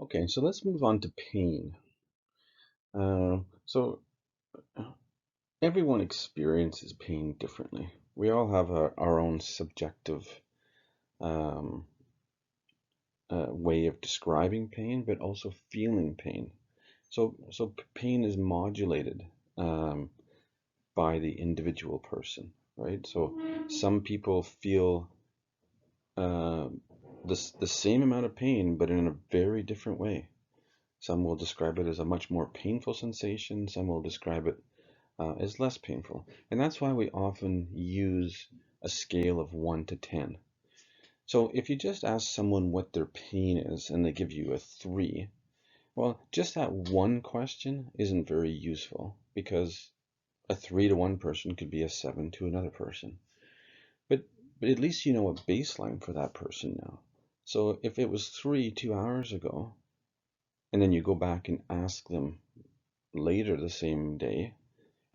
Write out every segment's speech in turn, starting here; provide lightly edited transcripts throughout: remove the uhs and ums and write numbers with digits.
Okay, so let's move on to pain. So everyone experiences pain differently. We all have our own subjective um, way of describing pain, but also feeling pain. So pain is modulated um, by the individual person, right? So some people feel uh, the same amount of pain, but in a very different way. Some will describe it as a much more painful sensation. Some will describe it is less painful. And that's why we often use a scale of 1 to 10. So if you just ask someone what their pain is and they give you a 3, well, just that one question isn't very useful because a 3 to one person could be a 7 to another person. But, but at least you know a baseline for that person now. So if it was 3 2 hours ago, and then you go back and ask them later the same day,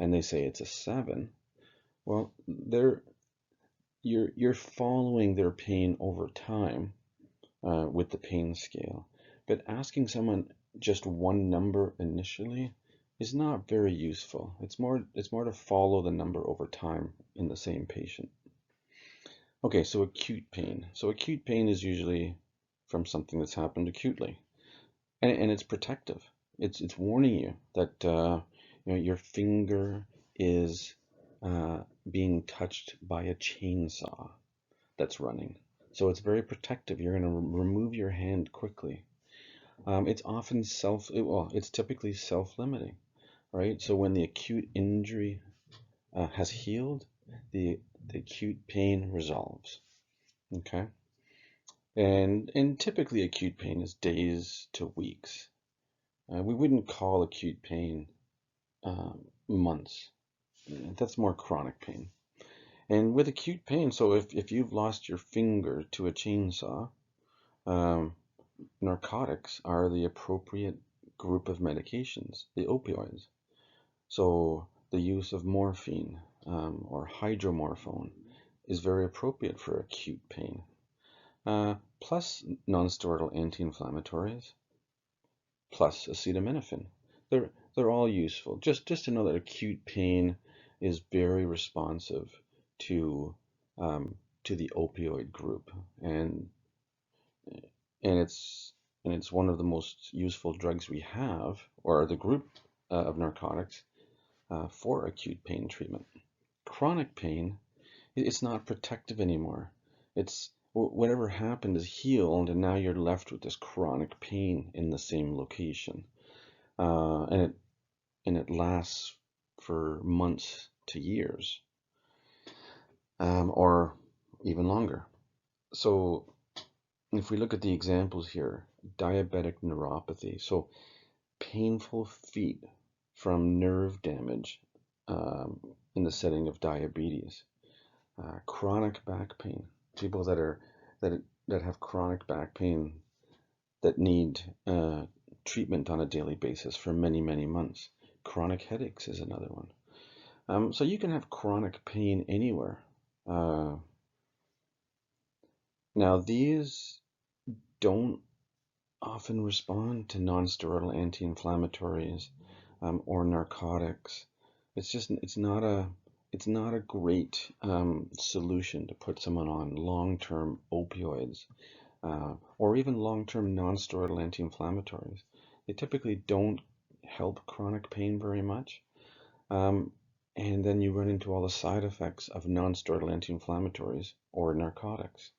and they say it's a 7, well, you're following their pain over time with the pain scale. But asking someone just one number initially is not very useful. It's more to follow the number over time in the same patient. Okay, so acute pain. So acute pain is usually from something that's happened acutely, and it's protective. It's warning you that your finger is being touched by a chainsaw that's running. So it's very protective. You're going to remove your hand quickly. It's often it's typically self-limiting, right? So when the acute injury has healed, the, the acute pain resolves. Okay, and typically acute pain is days to weeks. We wouldn't call acute pain uh, months. That's more chronic pain. And with acute pain, so if you've lost your finger to a chainsaw, um, narcotics are the appropriate group of medications, the opioids. So the use of morphine or hydromorphone is very appropriate for acute pain. Plus nonsteroidal anti-inflammatories, plus acetaminophen. They're all useful. Just to know that acute pain is very responsive to um, to the opioid group, and it's one of the most useful drugs we have, or the group of narcotics for acute pain treatment. Chronic pain, it's not protective anymore. It's whatever happened is healed, and now you're left with this chronic pain in the same location, uh, and it and it lasts for months to years, or even longer. So if we look at the examples here, diabetic neuropathy, so painful feet from nerve damage in the setting of diabetes, chronic back pain, people that have chronic back pain that need treatment on a daily basis for many months. Chronic headaches is another one. So you can have chronic pain anywhere. Uh, Now these don't often respond to nonsteroidal anti-inflammatories or narcotics. It's not a great solution to put someone on long-term opioids or even long-term nonsteroidal anti-inflammatories. They typically don't help chronic pain very much. Um, and then you run into all the side effects of nonsteroidal anti-inflammatories or narcotics.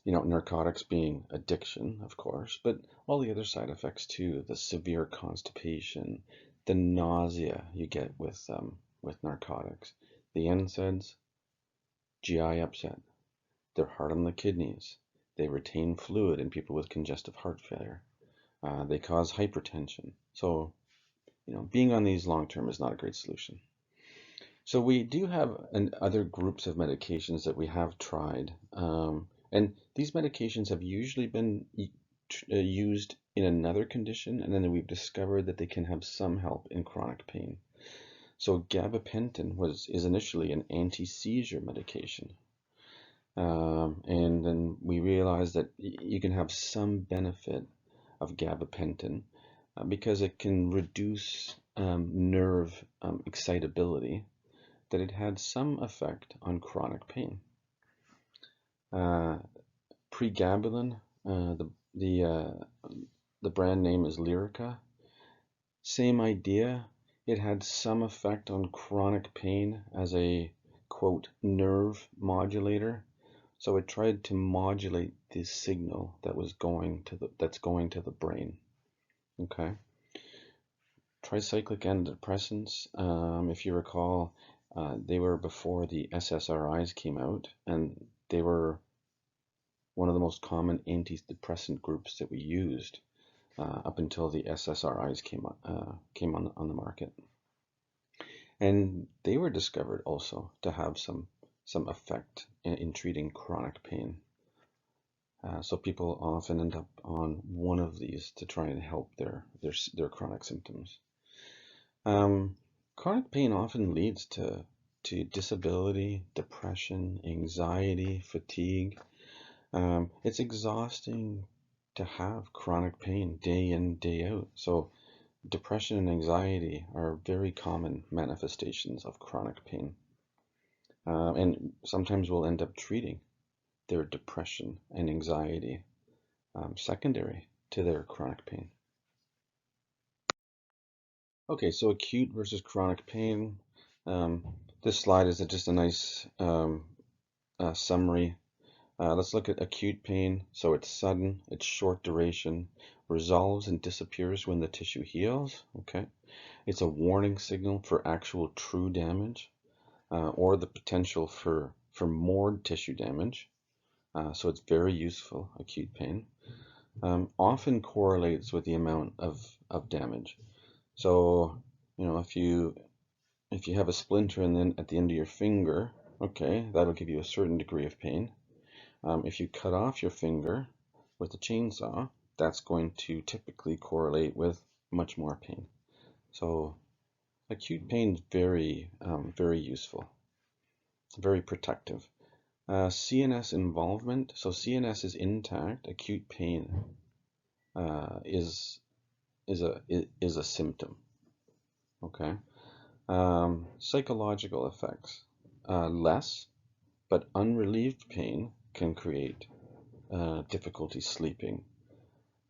Narcotics being addiction, of course, but all the other side effects too, the severe constipation, the nausea you get with narcotics, the NSAIDs, GI upset, they're hard on the kidneys, they retain fluid in people with congestive heart failure, they cause hypertension. So, being on these long term is not a great solution. So we do have other groups of medications that we have tried, and these medications have usually been used in another condition, and then we've discovered that they can have some help in chronic pain. So gabapentin is initially an anti-seizure medication, and then we realized that you can have some benefit of gabapentin because it can reduce nerve excitability, that it had some effect on chronic pain. Pregabalin, the brand name is Lyrica. Same idea. It had some effect on chronic pain as a quote nerve modulator. So it tried to modulate the signal that's going to the brain. Okay. Tricyclic antidepressants, if you recall, they were before the SSRIs came out, and they were one of the most common antidepressant groups that we used up until the SSRIs came on the market. And they were discovered also to have some effect in treating chronic pain. So people often end up on one of these to try and help their chronic symptoms. Chronic pain often leads to disability, depression, anxiety, fatigue. It's exhausting to have chronic pain day in, day out. So depression and anxiety are very common manifestations of chronic pain. And sometimes we'll end up treating their depression and anxiety secondary to their chronic pain. Okay, so acute versus chronic pain. This slide is just a nice summary. Let's look at acute pain. So it's sudden, it's short duration, resolves and disappears when the tissue heals. Okay, it's a warning signal for actual true damage or the potential for more tissue damage. So it's very useful, acute pain. Often correlates with the amount of damage. So, if you have a splinter and then at the end of your finger, okay, that'll give you a certain degree of pain. If you cut off your finger with a chainsaw, that's going to typically correlate with much more pain. So acute pain is very, very useful, very protective. CNS involvement, so CNS is intact, acute pain is a symptom. Okay. Psychological effects, less, but unrelieved pain can create difficulty sleeping.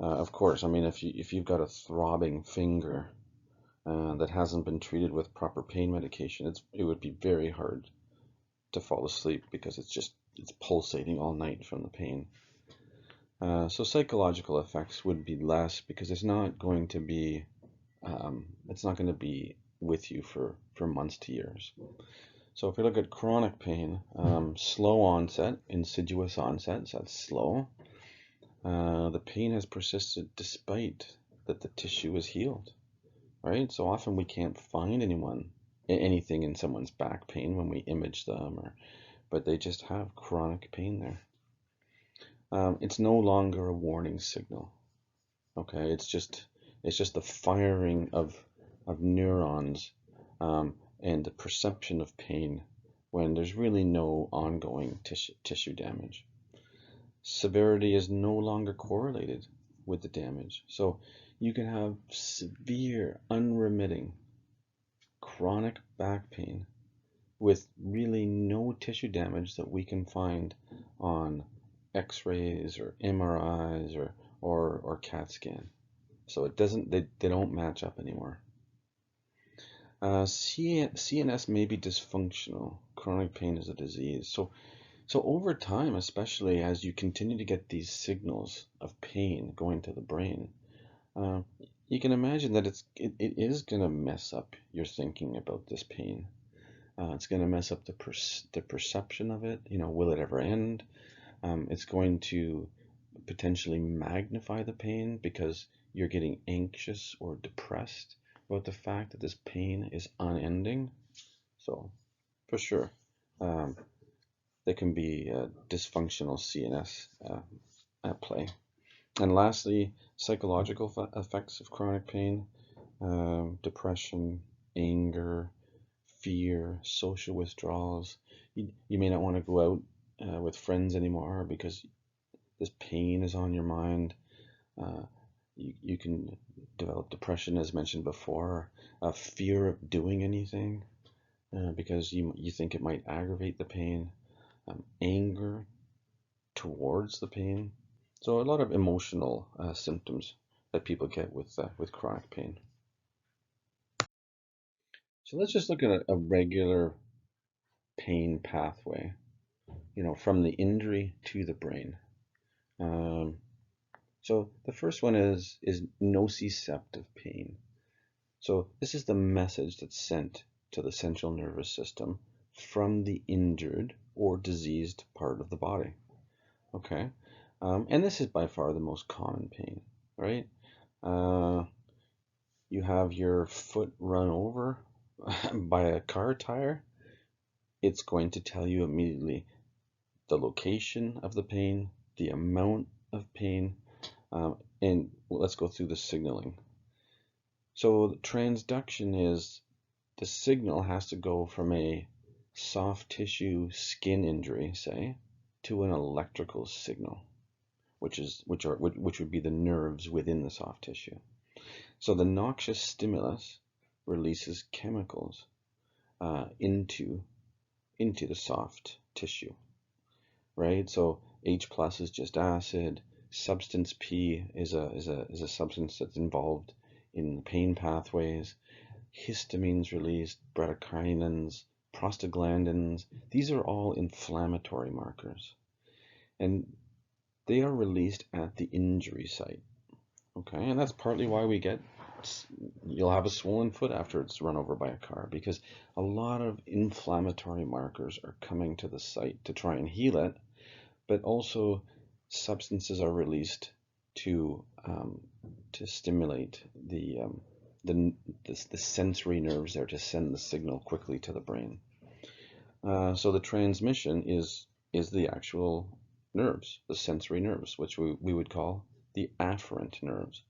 Of course, I mean, if you've got a throbbing finger that hasn't been treated with proper pain medication, it would be very hard to fall asleep because it's pulsating all night from the pain. So psychological effects would be less because it's not going to be with you for months to years. So if we look at chronic pain, slow onset, insidious onset, so that's slow. The pain has persisted despite that the tissue is healed, right? So often we can't find anything in someone's back pain when we image them, but they just have chronic pain there. It's no longer a warning signal. Okay, it's just the firing of neurons and the perception of pain when there's really no ongoing tissue damage. Severity is no longer correlated with the damage. So you can have severe, unremitting, chronic back pain with really no tissue damage that we can find on X-rays or MRIs or CAT scan. So they don't match up anymore. CNS may be dysfunctional. Chronic pain is a disease. So over time, especially as you continue to get these signals of pain going to the brain, you can imagine that it is going to mess up your thinking about this pain. It's going to mess up the perception of it. Will it ever end? It's going to potentially magnify the pain because you're getting anxious or depressed about the fact that this pain is unending. So, for sure, there can be dysfunctional CNS at play. And lastly, psychological effects of chronic pain, depression, anger, fear, social withdrawals. You may not want to go out with friends anymore because this pain is on your mind. you can develop depression, as mentioned before, a fear of doing anything because you think it might aggravate the pain, anger towards the pain. So a lot of emotional symptoms that people get with chronic pain. So let's just look at a regular pain pathway, from the injury to the brain. Um, so the first one is nociceptive pain. So this is the message that's sent to the central nervous system from the injured or diseased part of the body. Okay, and this is by far the most common pain, right? Uh, you have your foot run over by a car tire. It's going to tell you immediately the location of the pain, the amount of pain, and let's go through the signaling. So the transduction is the signal has to go from a soft tissue skin injury, say, to an electrical signal, which would be the nerves within the soft tissue. So the noxious stimulus releases chemicals into the soft tissue, right? So H plus is just acid. Substance P is a substance that's involved in the pain pathways. Histamines released, bradykinins, prostaglandins. These are all inflammatory markers, and they are released at the injury site. Okay, and that's partly why you'll have a swollen foot after it's run over by a car, because a lot of inflammatory markers are coming to the site to try and heal it, but also substances are released to stimulate the sensory nerves there to send the signal quickly to the brain. So the transmission is the actual nerves, the sensory nerves, which we would call the afferent nerves.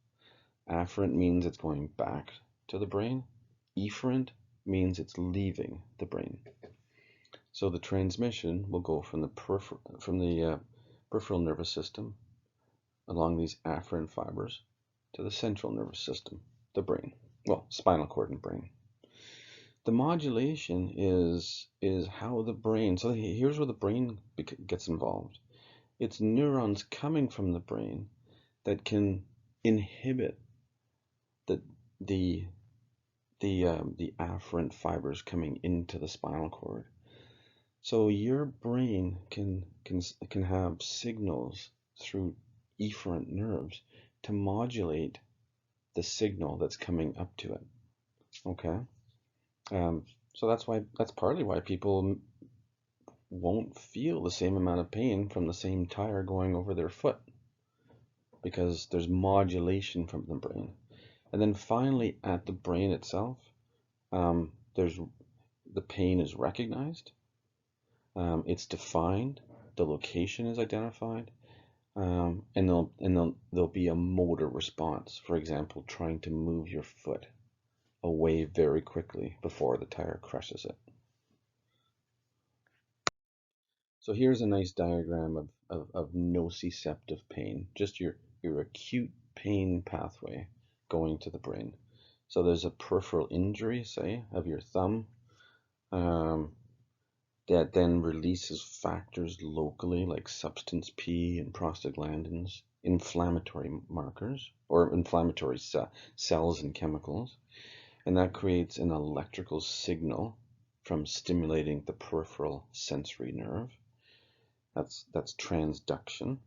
Afferent means it's going back to the brain. Efferent means it's leaving the brain. So the transmission will go from the peripheral nervous system along these afferent fibers to the central nervous system, the brain. Well, spinal cord and brain. The modulation is how the brain, so here's where the brain gets involved. It's neurons coming from the brain that can inhibit the afferent fibers coming into the spinal cord. So your brain can have signals through efferent nerves to modulate the signal that's coming up to it. Okay, so that's partly why people won't feel the same amount of pain from the same tire going over their foot, because there's modulation from the brain. And then finally, at the brain itself, there's the pain is recognized, it's defined, the location is identified, and there'll be a motor response. For example, trying to move your foot away very quickly before the tire crushes it. So here's a nice diagram of nociceptive pain, just your acute pain pathway going to the brain. So there's a peripheral injury, say, of your thumb, that then releases factors locally like substance P and prostaglandins, inflammatory markers, or inflammatory cells and chemicals, and that creates an electrical signal from stimulating the peripheral sensory nerve. That's transduction.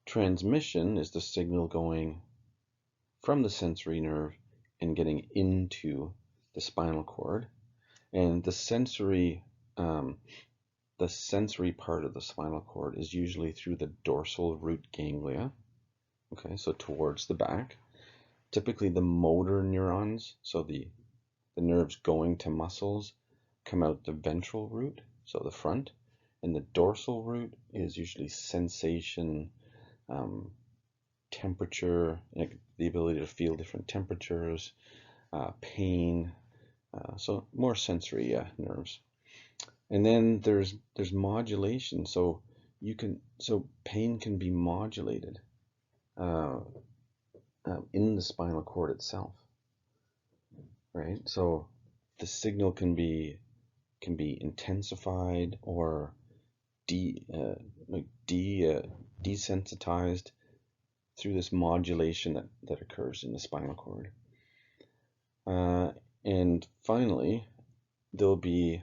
Transmission is the signal going from the sensory nerve and getting into the spinal cord, and the sensory part of the spinal cord is usually through the dorsal root ganglia. Okay, so towards the back. Typically the motor neurons, so the nerves going to muscles, come out the ventral root, so the front, and the dorsal root is usually sensation, temperature, the ability to feel different temperatures, pain, so more sensory nerves. And then there's modulation, so pain can be modulated in the spinal cord itself, right? So the signal can be intensified or de like desensitized through this modulation that occurs in the spinal cord. And finally, there'll be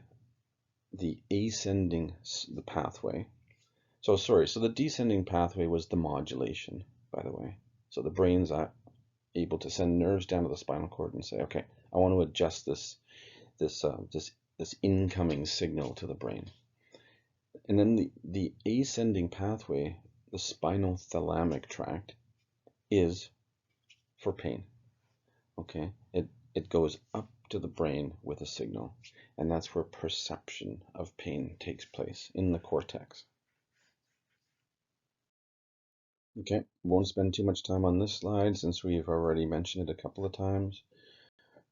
the ascending the pathway. So the descending pathway was the modulation, by the way. So the brain's able to send nerves down to the spinal cord and say, okay, I want to adjust this incoming signal to the brain. And then the ascending pathway, the spinal thalamic tract, is for pain. Okay, it goes up to the brain with a signal, and that's where perception of pain takes place, in the cortex. Okay, won't spend too much time on this slide since we've already mentioned it a couple of times.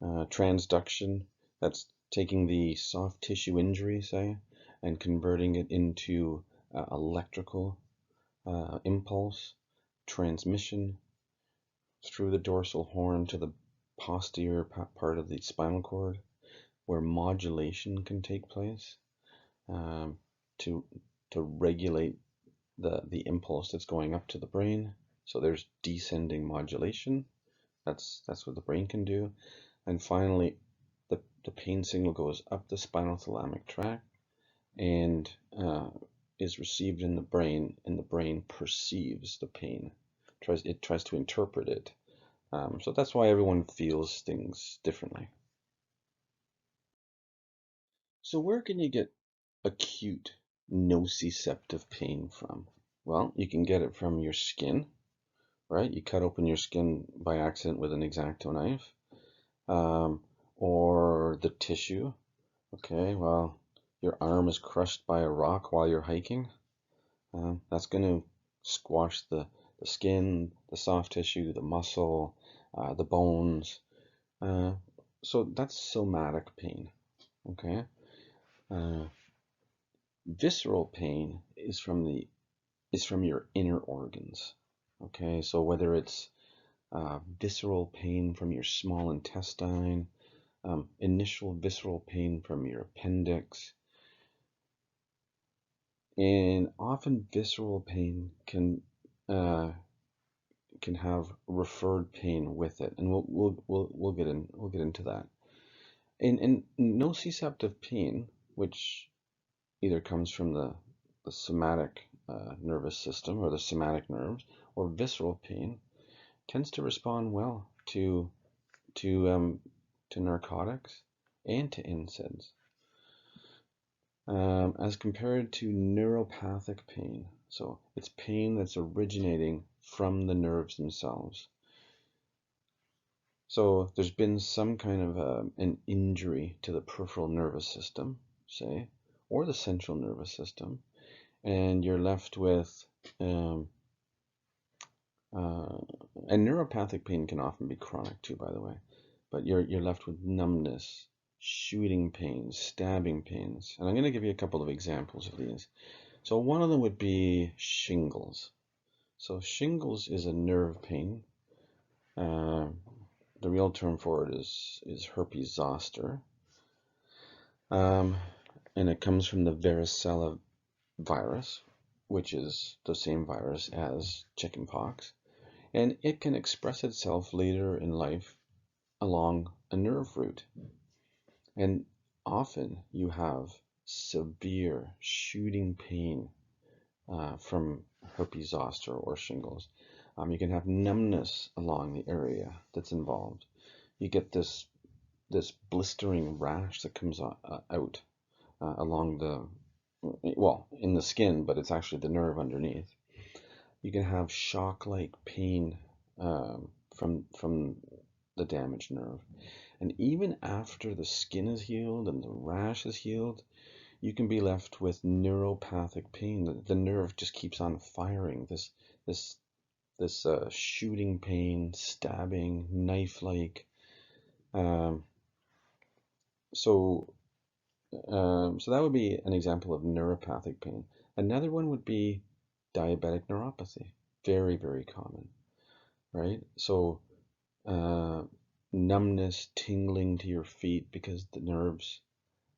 Transduction, that's taking the soft tissue injury, say, and converting it into electrical impulse transmission through the dorsal horn to the posterior part of the spinal cord, where modulation can take place to regulate the impulse that's going up to the brain. So there's descending modulation. That's what the brain can do. And finally, the pain signal goes up the spinal thalamic tract and is received in the brain, and the brain perceives the pain. It tries to interpret it. So that's why everyone feels things differently. So where can you get acute nociceptive pain from? Well, you can get it from your skin, right? You cut open your skin by accident with an X-Acto knife, or the tissue. Okay, well, your arm is crushed by a rock while you're hiking. That's going to squash the skin, the soft tissue, the muscle, the bones. So that's somatic pain. Okay. Visceral pain is from your inner organs. Okay, so whether it's visceral pain from your small intestine, initial visceral pain from your appendix, and often visceral pain can have referred pain with it, and we'll get into that. And nociceptive pain, which either comes from the somatic nervous system or the somatic nerves, or visceral pain, tends to respond well to narcotics and to NSAIDs, as compared to neuropathic pain. So it's pain that's originating from the nerves themselves. So there's been some kind of an injury to the peripheral nervous system, say, or the central nervous system, and you're left with, and neuropathic pain can often be chronic too, by the way, but you're left with numbness, shooting pains, stabbing pains, and I'm going to give you a couple of examples of these. So one of them would be shingles. So shingles is a nerve pain. The real term for it is herpes zoster, and it comes from the varicella virus, which is the same virus as chickenpox, and it can express itself later in life along a nerve root. And often you have severe shooting pain from herpes zoster or shingles. You can have numbness along the area that's involved. You get this blistering rash that comes out along in the skin, but it's actually the nerve underneath. You can have shock-like pain from the damaged nerve. And even after the skin is healed and the rash is healed, you can be left with neuropathic pain. The nerve just keeps on firing. This shooting pain, stabbing, knife-like. So that would be an example of neuropathic pain. Another one would be diabetic neuropathy. Very, very common, right? So uh, numbness, tingling to your feet because the nerves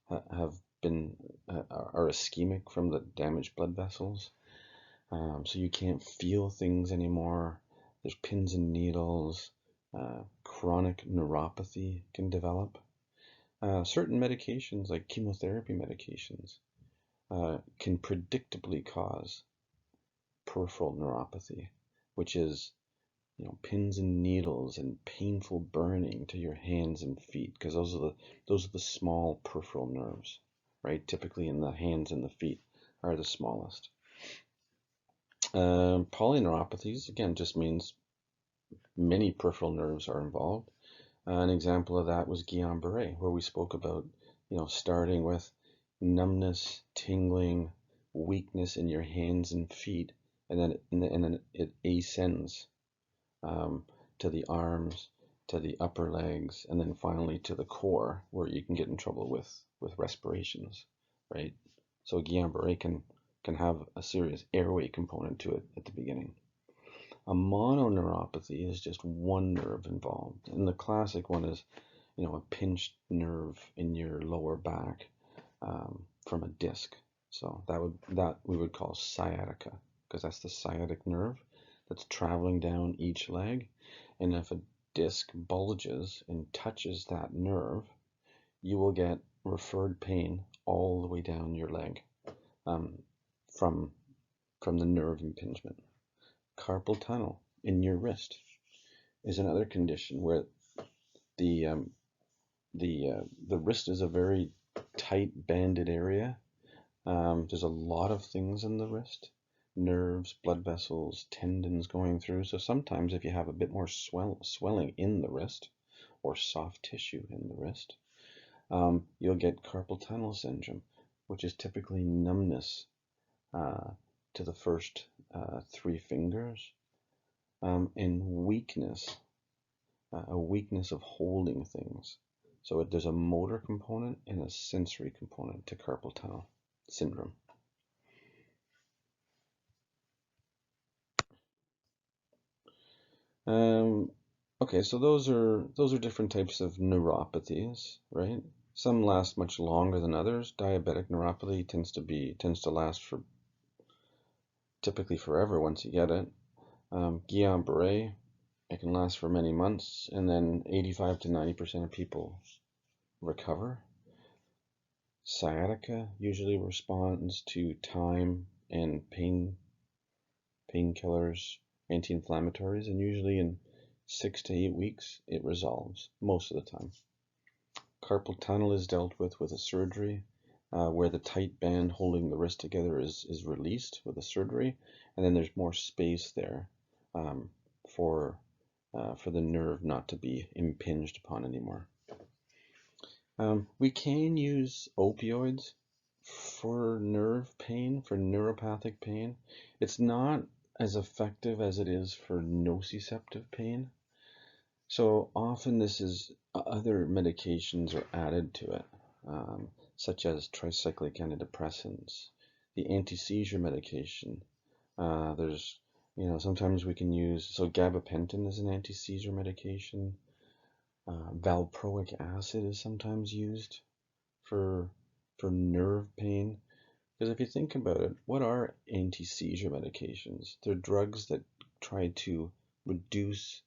have been are ischemic from the damaged blood vessels. So you can't feel things anymore. There's pins and needles. Chronic neuropathy can develop. Certain medications, like chemotherapy medications, can predictably cause peripheral neuropathy, which is, pins and needles and painful burning to your hands and feet, because those are the small peripheral nerves, right? Typically in the hands and the feet are the smallest. Polyneuropathies, again, just means many peripheral nerves are involved. An example of that was Guillain-Barré, where we spoke about, starting with numbness, tingling, weakness in your hands and feet, and then it ascends to the arms, to the upper legs, and then finally to the core, where you can get in trouble with respirations, right? So Guillain-Barré can have a serious airway component to it at the beginning. A mononeuropathy is just one nerve involved, and the classic one is, a pinched nerve in your lower back from a disc. So that we would call sciatica, because that's the sciatic nerve that's traveling down each leg, and if a disc bulges and touches that nerve, you will get referred pain all the way down your leg um, from the nerve impingement. Carpal tunnel in your wrist is another condition where the the wrist is a very tight banded area. There's a lot of things in the wrist, nerves, blood vessels, tendons going through. So sometimes if you have a bit more swelling in the wrist or soft tissue in the wrist, you'll get carpal tunnel syndrome, which is typically numbness to the first 3 fingers, and weakness, a weakness of holding things. So there's a motor component and a sensory component to carpal tunnel syndrome. Okay, so those are different types of neuropathies, right? Some last much longer than others. Diabetic neuropathy tends to last for typically forever once you get it. Guillain-Barré, it can last for many months, and then 85 to 90% of people recover. Sciatica usually responds to time and painkillers, anti-inflammatories, and usually in 6 to 8 weeks it resolves most of the time. Carpal tunnel is dealt with a surgery, where the tight band holding the wrist together is released with a surgery, and then there's more space there for the nerve not to be impinged upon anymore. We can use opioids for nerve pain, for neuropathic pain. It's not as effective as it is for nociceptive pain. So often this is other medications are added to it, such as tricyclic antidepressants, the anti-seizure medication. There's, sometimes we can use, so gabapentin is an anti-seizure medication. Valproic acid is sometimes used for nerve pain. Because if you think about it, what are anti-seizure medications? They're drugs that try to reduce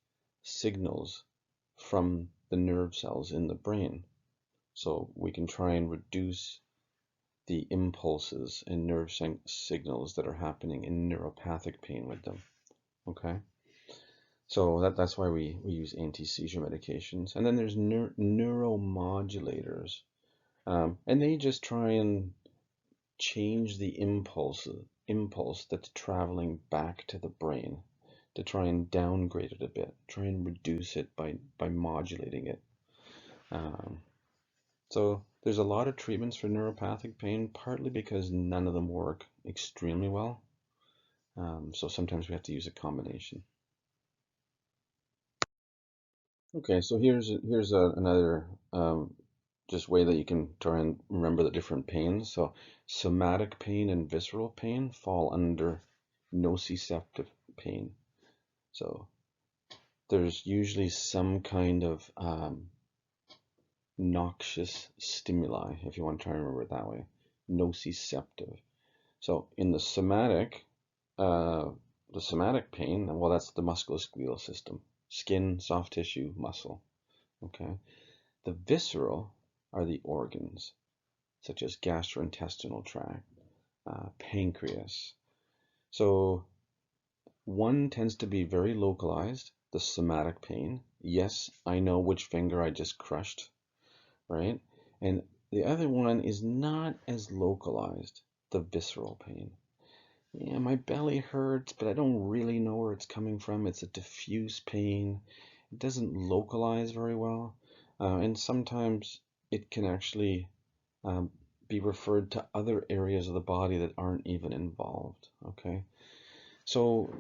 signals from the nerve cells in the brain. So we can try and reduce the impulses and nerve signals that are happening in neuropathic pain with them. Okay? So that's why we use anti-seizure medications. And then there's neuromodulators. And they just try and change the impulse that's traveling back to the brain, to try and downgrade it a bit, try and reduce it by modulating it. So there's a lot of treatments for neuropathic pain, partly because none of them work extremely well. So sometimes we have to use a combination. Okay, so here's another just way that you can try and remember the different pains. So somatic pain and visceral pain fall under nociceptive pain. So there's usually some kind of noxious stimuli, if you want to try and remember it that way, nociceptive. So in the somatic pain, well, that's the musculoskeletal system, skin, soft tissue, muscle. Okay. The visceral are the organs, such as gastrointestinal tract, pancreas. So one tends to be very localized, the somatic pain. Yes, I know which finger I just crushed, right? And the other one is not as localized, the visceral pain. Yeah, my belly hurts, but I don't really know where it's coming from. It's a diffuse pain. It doesn't localize very well. And sometimes it can actually um, be referred to other areas of the body that aren't even involved. Okay, so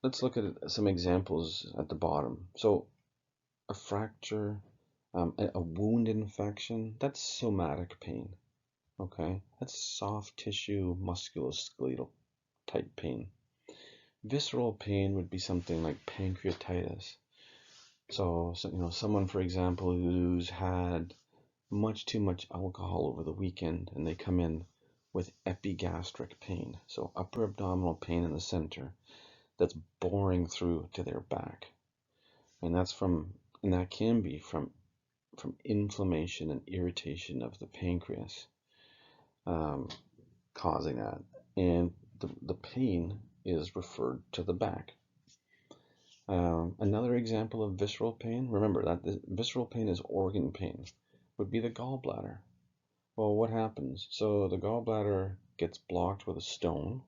let's look at some examples at the bottom. So a fracture, a wound infection, that's somatic pain. Okay, that's soft tissue musculoskeletal type pain. Visceral pain would be something like pancreatitis. So someone, for example, who's had much too much alcohol over the weekend and they come in with epigastric pain, so upper abdominal pain in the center that's boring through to their back. And that can be from inflammation and irritation of the pancreas um, causing that. And the pain is referred to the back. Another example of visceral pain, remember that the visceral pain is organ pain, would be the gallbladder. Well, what happens? So the gallbladder gets blocked with a stone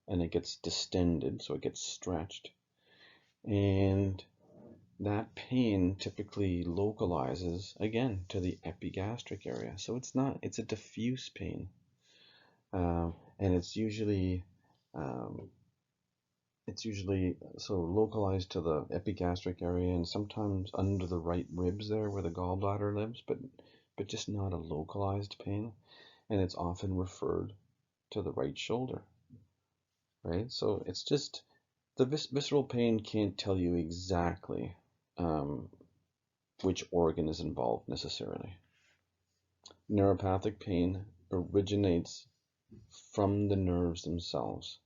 and it gets distended, so it gets stretched. And that pain typically localizes again to the epigastric area. So it's a diffuse pain. And it's usually so localized to the epigastric area and sometimes under the right ribs there where the gallbladder lives, but just not a localized pain. And it's often referred to the right shoulder, right? So it's just the visceral pain can't tell you exactly which organ is involved necessarily. Neuropathic pain originates from the nerves themselves.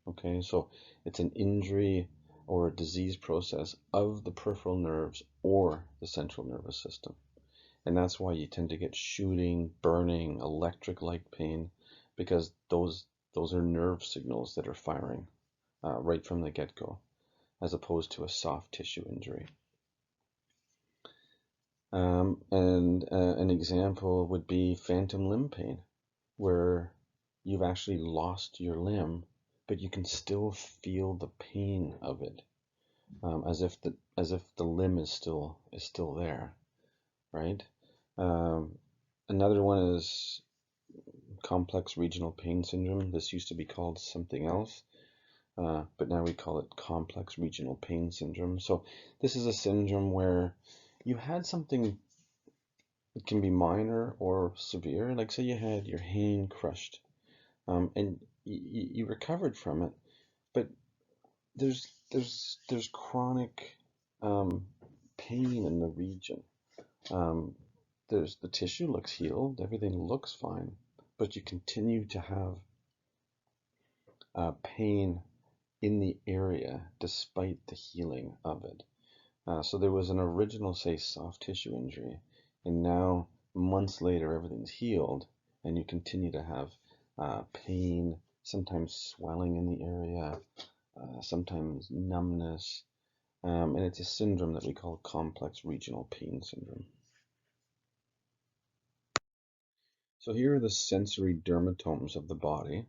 Okay, so it's an injury or a disease process of the peripheral nerves or the central nervous system. And that's why you tend to get shooting, burning, electric-like pain, because those are nerve signals that are firing right from the get-go, as opposed to a soft tissue injury. And an example would be phantom limb pain, where you've actually lost your limb, but you can still feel the pain of it, as if the limb is still there, right? Another one is complex regional pain syndrome. This used to be called something else, but now we call it complex regional pain syndrome. So this is a syndrome where you had something. It can be minor or severe. Like say you had your hand crushed, and you recovered from it, but there's chronic pain in the region. Um, there's the tissue looks healed, everything looks fine, but you continue to have pain in the area despite the healing of it. So there was an original, say, soft tissue injury, and now months later everything's healed, and you continue to have pain, sometimes swelling in the area, sometimes numbness, and it's a syndrome that we call complex regional pain syndrome. So here are the sensory dermatomes of the body,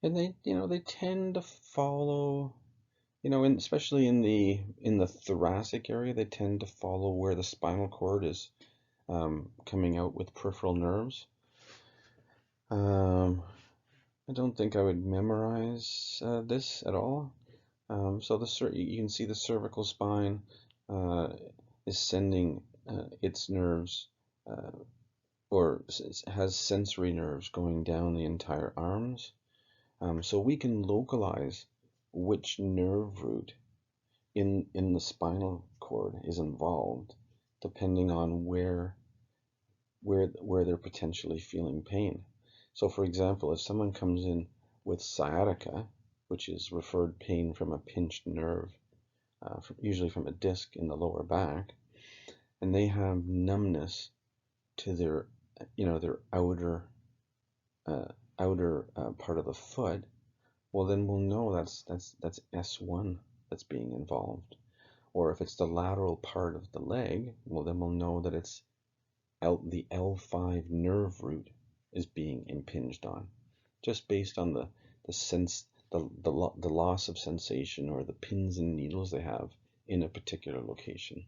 and they tend to follow, especially in the thoracic area, they tend to follow where the spinal cord is coming out with peripheral nerves. I don't think I would memorize this at all. So you can see the cervical spine is sending its nerves or has sensory nerves going down the entire arms. So we can localize which nerve root in the spinal cord is involved, depending on where they're potentially feeling pain. So, for example, if someone comes in with sciatica, which is referred pain from a pinched nerve, usually from a disc in the lower back, and they have numbness to their, their uh, outer part of the foot, well, then we'll know that's S1 that's being involved. Or if it's the lateral part of the leg, well, then we'll know that it's the L5 nerve root is being impinged on, just based on the sense the loss of sensation or the pins and needles they have in a particular location.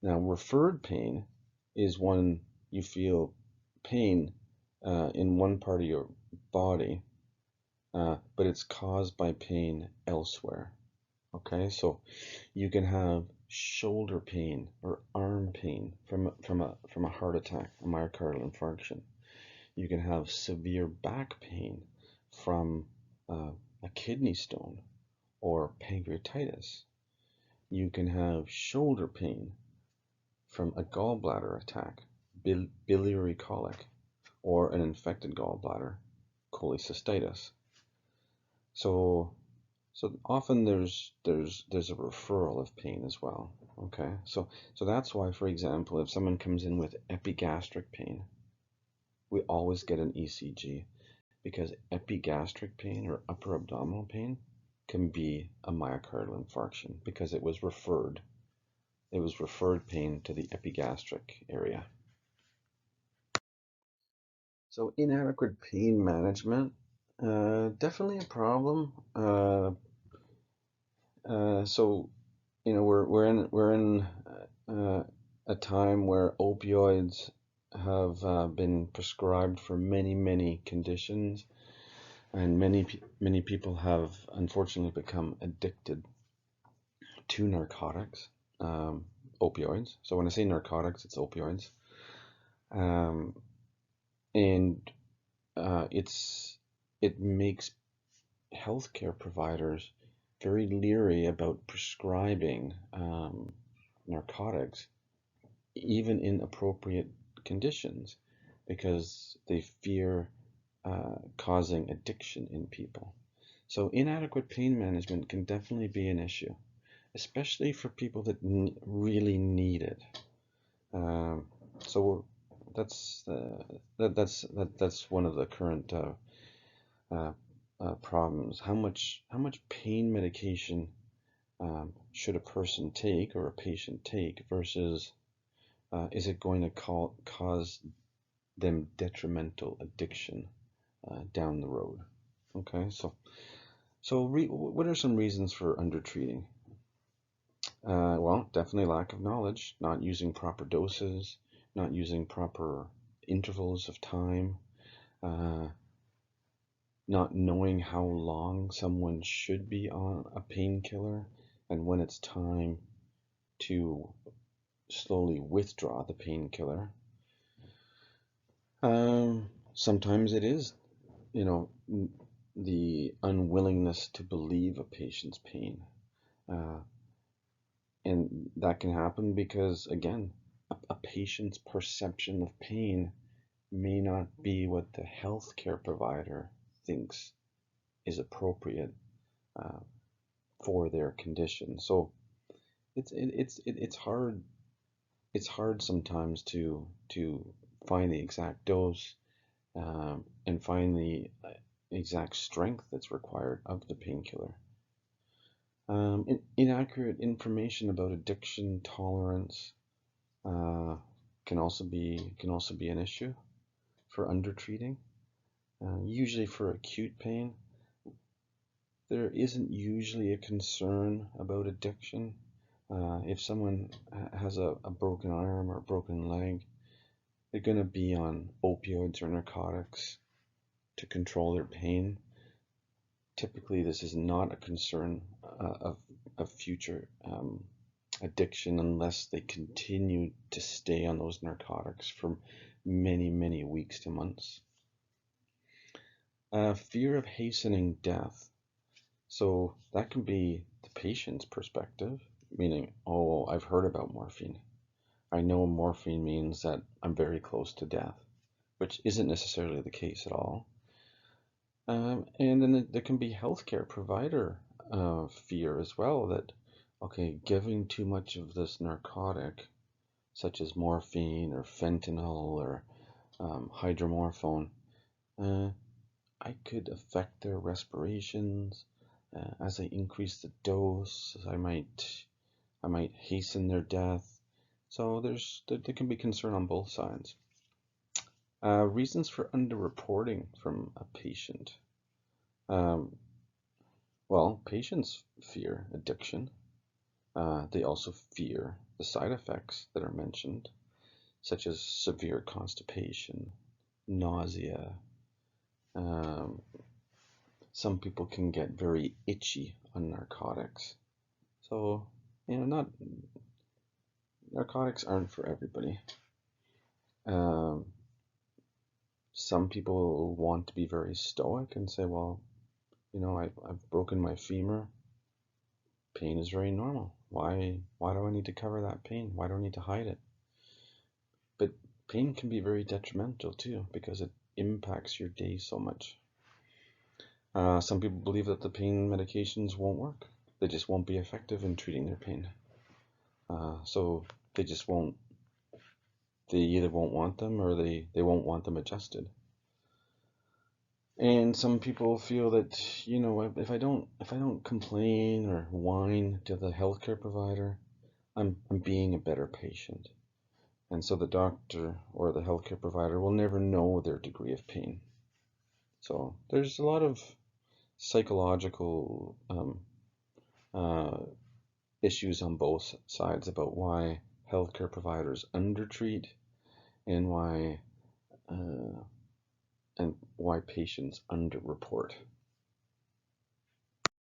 Now, referred pain is when you feel pain in one part of your body, but it's caused by pain elsewhere. Okay, so you can have shoulder pain or arm pain from a heart attack, a myocardial infarction. You can have severe back pain from a kidney stone or pancreatitis. You can have shoulder pain from a gallbladder attack, biliary colic, or an infected gallbladder, cholecystitis. So often there's a referral of pain as well. Okay, so that's why, for example, if someone comes in with epigastric pain, we always get an ECG, because epigastric pain or upper abdominal pain can be a myocardial infarction because it was referred pain to the epigastric area. So inadequate pain management, definitely a problem. So we're in a time where opioids have been prescribed for many conditions, and many people have unfortunately become addicted to narcotics, opioids. So when I say narcotics, it's opioids, and it makes healthcare providers very leery about prescribing narcotics, even in appropriate conditions, because they fear causing addiction in people. So inadequate pain management can definitely be an issue, especially for people that really need it. So that's one of the current problems. How much pain medication should a person take or a patient take versus is it going to cause them detrimental addiction down the road? Okay, so what are some reasons for undertreating? Well, definitely lack of knowledge, not using proper doses, not using proper intervals of time, not knowing how long someone should be on a painkiller and when it's time to slowly withdraw the painkiller. Sometimes it is, the unwillingness to believe a patient's pain. And that can happen because, again, a patient's perception of pain may not be what the healthcare provider thinks is appropriate for their condition. So it's hard. It's hard sometimes to find the exact dose and find the exact strength that's required of the painkiller. Inaccurate information about addiction tolerance can also be an issue for undertreating. Usually for acute pain, there isn't usually a concern about addiction. If someone has a broken arm or a broken leg, they're going to be on opioids or narcotics to control their pain. Typically, this is not a concern of future addiction unless they continue to stay on those narcotics for many weeks to months. Fear of hastening death. So that can be the patient's perspective, meaning, oh, I've heard about morphine. I know morphine means that I'm very close to death, which isn't necessarily the case at all. And then there can be healthcare provider fear as well that, okay, giving too much of this narcotic, such as morphine or fentanyl or hydromorphone, uh, I could affect their respirations. As I increase the dose, I might hasten their death. So there can be concern on both sides. Reasons for underreporting from a patient. Um, well, patients fear addiction. They also fear the side effects that are mentioned, such as severe constipation, nausea. Um, some people can get very itchy on narcotics. So, not narcotics aren't for everybody. Um, some people want to be very stoic and say, well, I've broken my femur. Pain is very normal. Why do I need to cover that pain? Why do I need to hide it? But pain can be very detrimental too because it impacts your day so much. Some people believe that the pain medications won't work. They just won't be effective in treating their pain. So they just won't, they either won't want them or they won't want them adjusted. And some people feel that, if I don't complain or whine to the healthcare provider, I'm being a better patient. And so the doctor or the healthcare provider will never know their degree of pain. So there's a lot of psychological uh, issues on both sides about why healthcare providers undertreat and why patients underreport.